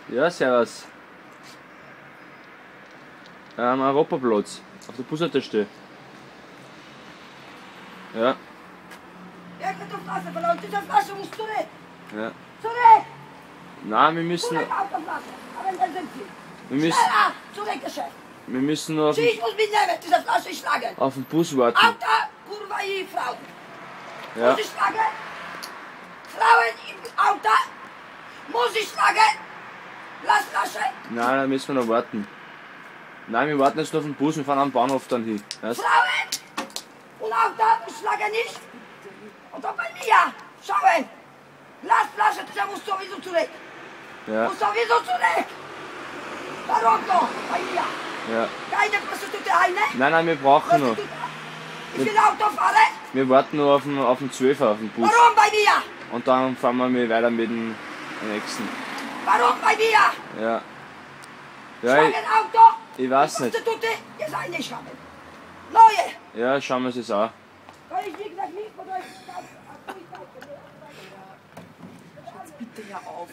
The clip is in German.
Ja, servus. Am Europaplatz. Auf der Bushaltestelle. Ja. Ja, ich hab Flasche verloren. Diese Flasche muss zurück. Ja. Zurück! Nein, wir müssen. Zurück auf der Flasche. Aber dann sind sie. Wir müssen, Schneller! Zurück, Geschäft. wir müssen nur Sie, ich muss mitnehmen. Diese Flasche schlagen. auf den Bus warten. Auto, Kurva, ich Frau. Ja. Muss ich schlagen? Frauen im Auto. Muss ich schlagen? Glasflasche. Nein, da müssen wir noch warten. Nein, wir warten jetzt noch auf den Bus, wir fahren am Bahnhof dann hin. Weißt? Frauen und Auto, ich schlage nicht. Und auch bei mir. Schauen. Glasflasche, der muss sowieso zurück. Ja, Muss sowieso zurück. Warum noch? Bei mir. ja. Keine Prostitute eine. Nein, wir brauchen noch. Prostitute. Ich will Auto fahren. Wir warten nur auf den 12er, auf den Bus. Warum bei mir? Und dann fahren wir mal weiter mit dem nächsten. Warum bei mir? Ja. Ja, Schlagen Auto. ich weiß nicht. Prostitute, ihr seid nicht haben. Neue. Ja, schauen wir es an. Kann ich wie gesagt nicht bedeutet. Bitte hör auf.